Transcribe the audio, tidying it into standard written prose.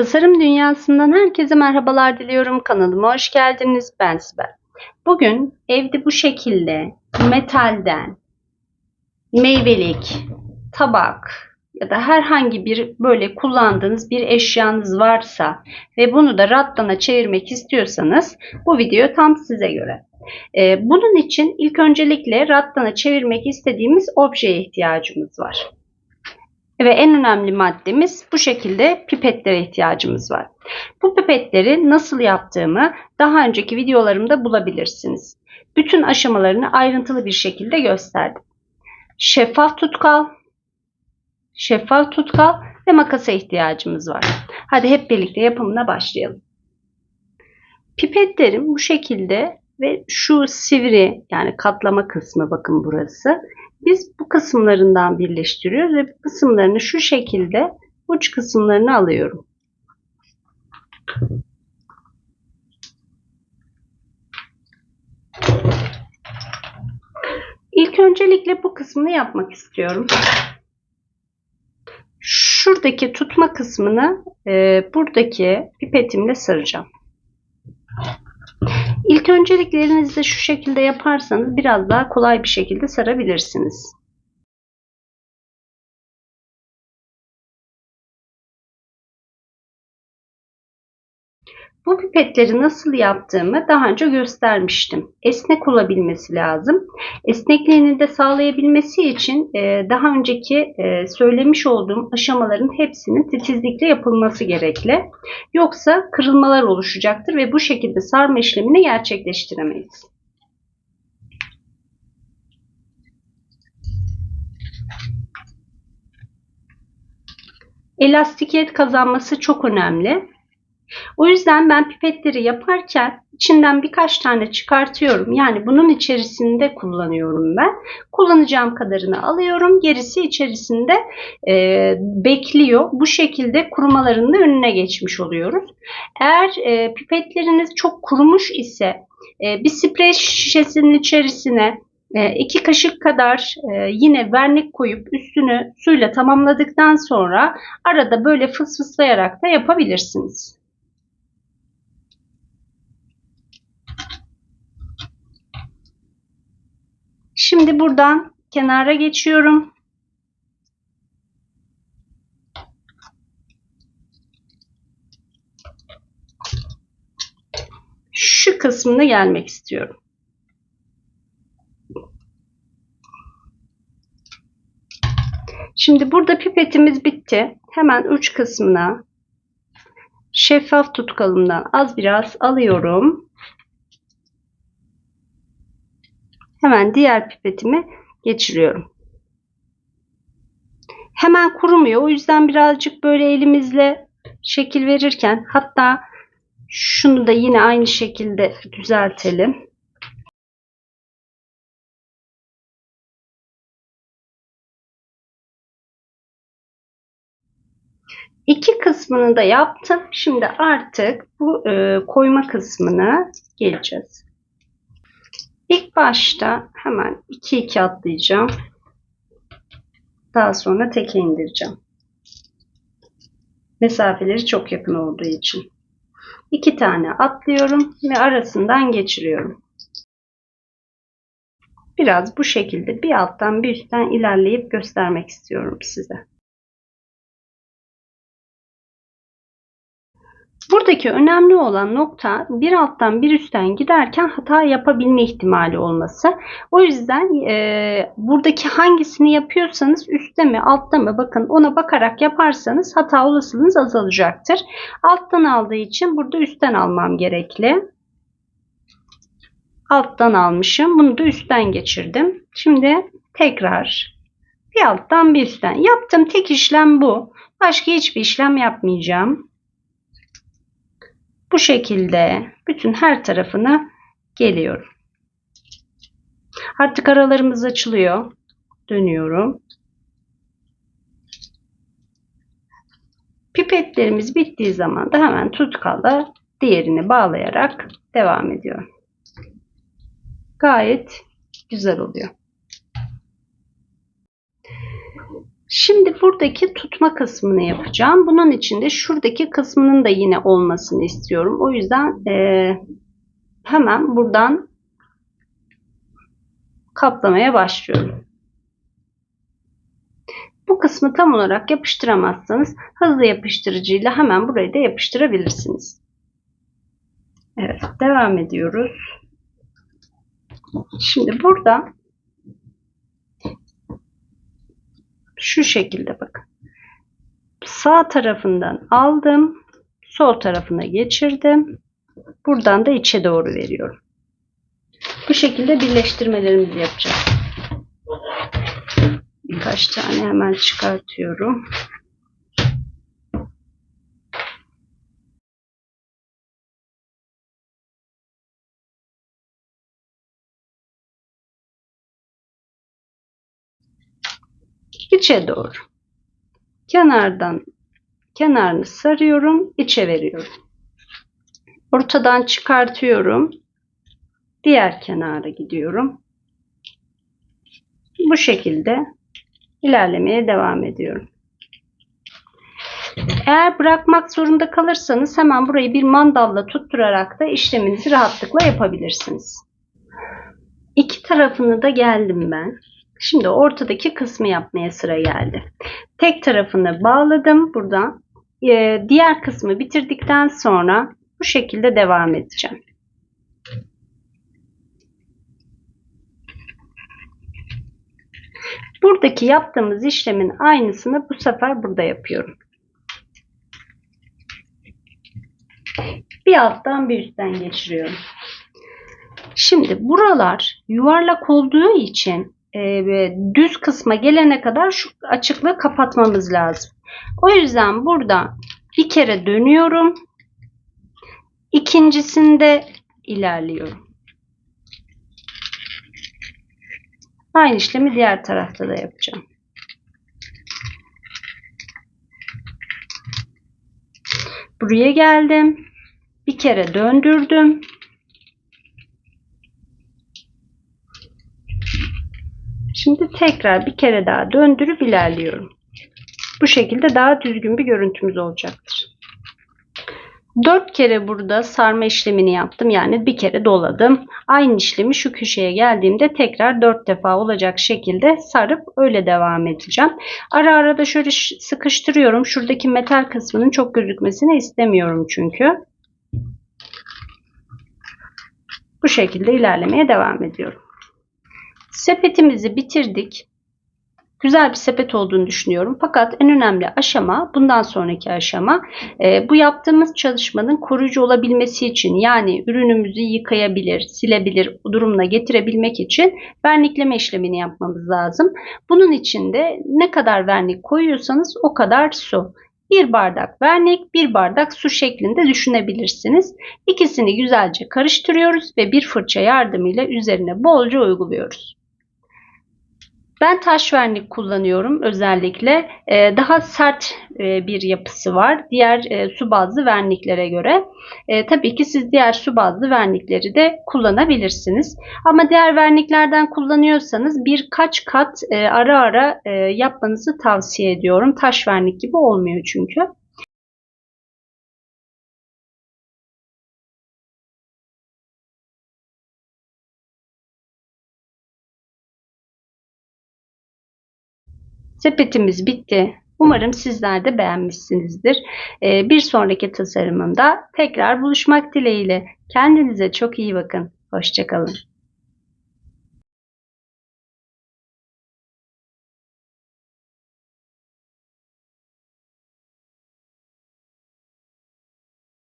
Tasarım dünyasından herkese merhabalar diliyorum. Kanalıma hoş geldiniz. Ben Sibel. Bugün evde bu şekilde metalden meyvelik, tabak ya da herhangi bir böyle kullandığınız bir eşyanız varsa ve bunu da rattana çevirmek istiyorsanız bu video tam size göre. Bunun için ilk öncelikle rattana çevirmek istediğimiz objeye ihtiyacımız var. Ve en önemli maddemiz bu şekilde pipetlere ihtiyacımız var. Bu pipetleri nasıl yaptığımı daha önceki videolarımda bulabilirsiniz. Bütün aşamalarını ayrıntılı bir şekilde gösterdim. Şeffaf tutkal ve makasa ihtiyacımız var. Hadi hep birlikte yapımına başlayalım. Pipetlerim bu şekilde ve şu sivri yani katlama kısmı bakın burası. Biz bu kısımlarından birleştiriyoruz ve bu kısımlarını şu şekilde uç kısımlarını alıyorum. İlk öncelikle bu kısmını yapmak istiyorum. Şuradaki tutma kısmını buradaki pipetimle saracağım. İlk öncelikle elinizde şu şekilde yaparsanız biraz daha kolay bir şekilde sarabilirsiniz. Bu pipetleri nasıl yaptığımı daha önce göstermiştim. Esnek olabilmesi lazım. Esnekliğini de sağlayabilmesi için daha önceki söylemiş olduğum aşamaların hepsinin titizlikle yapılması gerekli. Yoksa kırılmalar oluşacaktır ve bu şekilde sarma işlemini gerçekleştiremeyiz. Elastikiyet kazanması çok önemli. O yüzden ben pipetleri yaparken içinden birkaç tane çıkartıyorum. Yani bunun içerisinde kullanıyorum ben. Kullanacağım kadarını alıyorum. Gerisi içerisinde bekliyor. Bu şekilde kurumalarının da önüne geçmiş oluyoruz. Eğer pipetleriniz çok kurumuş ise bir sprey şişesinin içerisine 2 kaşık kadar yine vernik koyup üstünü suyla tamamladıktan sonra arada böyle fısfıslayarak da yapabilirsiniz. Şimdi buradan kenara geçiyorum. Şu kısmına gelmek istiyorum. Şimdi burada pipetimiz bitti. Hemen uç kısmına şeffaf tutkalımdan az biraz alıyorum. Hemen diğer pipetimi geçiriyorum. Hemen kurumuyor. O yüzden birazcık böyle elimizle şekil verirken hatta şunu da yine aynı şekilde düzeltelim. İki kısmını da yaptım. Şimdi artık bu koyma kısmına geleceğiz. İlk başta hemen 2-2 atlayacağım. Daha sonra teke indireceğim. Mesafeleri çok yakın olduğu için. 2 tane atlıyorum ve arasından geçiriyorum. Biraz bu şekilde bir alttan bir üstten ilerleyip göstermek istiyorum size. Buradaki önemli olan nokta bir alttan bir üstten giderken hata yapabilme ihtimali olması. O yüzden buradaki hangisini yapıyorsanız üstte mi altta mı bakın ona bakarak yaparsanız hata olasılığınız azalacaktır. Alttan aldığı için burada üstten almam gerekli. Alttan almışım. Bunu da üstten geçirdim. Şimdi tekrar bir alttan bir üstten. Yaptığım tek işlem bu. Başka hiçbir işlem yapmayacağım. Bu şekilde bütün her tarafına geliyorum. Artık aralarımız açılıyor. Dönüyorum. Pipetlerimiz bittiği zaman da hemen tutkalla diğerini bağlayarak devam ediyorum. Gayet güzel oluyor. Şimdi buradaki tutma kısmını yapacağım. Bunun için de şuradaki kısmının da yine olmasını istiyorum. O yüzden hemen buradan kaplamaya başlıyorum. Bu kısmı tam olarak yapıştıramazsanız hızlı yapıştırıcıyla hemen burayı da yapıştırabilirsiniz. Evet, devam ediyoruz. Şimdi burada şu şekilde bakın. Sağ tarafından aldım, sol tarafına geçirdim. Buradan da içe doğru veriyorum. Bu şekilde birleştirmelerimizi yapacağız. Birkaç tane hemen çıkartıyorum. İçe doğru. Kenarını sarıyorum, içe veriyorum. Ortadan çıkartıyorum. Diğer kenara gidiyorum. Bu şekilde ilerlemeye devam ediyorum. Eğer bırakmak zorunda kalırsanız hemen burayı bir mandalla tutturarak da işleminizi rahatlıkla yapabilirsiniz. İki tarafını da geldim ben. Şimdi ortadaki kısmı yapmaya sıra geldi. Tek tarafını bağladım buradan. Diğer kısmı bitirdikten sonra bu şekilde devam edeceğim. Buradaki yaptığımız işlemin aynısını bu sefer burada yapıyorum. Bir alttan bir üstten geçiriyorum. Şimdi buralar yuvarlak olduğu için düz kısma gelene kadar şu açıklığı kapatmamız lazım. O yüzden burada bir kere dönüyorum. İkincisinde ilerliyorum. Aynı işlemi diğer tarafta da yapacağım. Buraya geldim. Bir kere döndürdüm. Şimdi tekrar bir kere daha döndürüp ilerliyorum. Bu şekilde daha düzgün bir görüntümüz olacaktır. 4 kere burada sarma işlemini yaptım. Yani bir kere doladım. Aynı işlemi şu köşeye geldiğimde tekrar 4 defa olacak şekilde sarıp öyle devam edeceğim. Ara ara da şöyle sıkıştırıyorum. Şuradaki metal kısmının çok gözükmesini istemiyorum çünkü. Bu şekilde ilerlemeye devam ediyorum. Sepetimizi bitirdik. Güzel bir sepet olduğunu düşünüyorum. Fakat en önemli aşama bundan sonraki aşama. Bu yaptığımız çalışmanın koruyucu olabilmesi için, yani ürünümüzü yıkayabilir, silebilir durumuna getirebilmek için vernikleme işlemini yapmamız lazım. Bunun için de ne kadar vernik koyuyorsanız o kadar su. 1 bardak vernik, 1 bardak su şeklinde düşünebilirsiniz. İkisini güzelce karıştırıyoruz ve bir fırça yardımıyla üzerine bolca uyguluyoruz. Ben taş vernik kullanıyorum özellikle. Daha sert bir yapısı var diğer su bazlı verniklere göre. Tabii ki siz diğer su bazlı vernikleri de kullanabilirsiniz. Ama diğer verniklerden kullanıyorsanız birkaç kat ara ara yapmanızı tavsiye ediyorum. Taş vernik gibi olmuyor çünkü. Sepetimiz bitti. Umarım sizler de beğenmişsinizdir. Bir sonraki tasarımımda tekrar buluşmak dileğiyle. Kendinize çok iyi bakın. Hoşça kalın.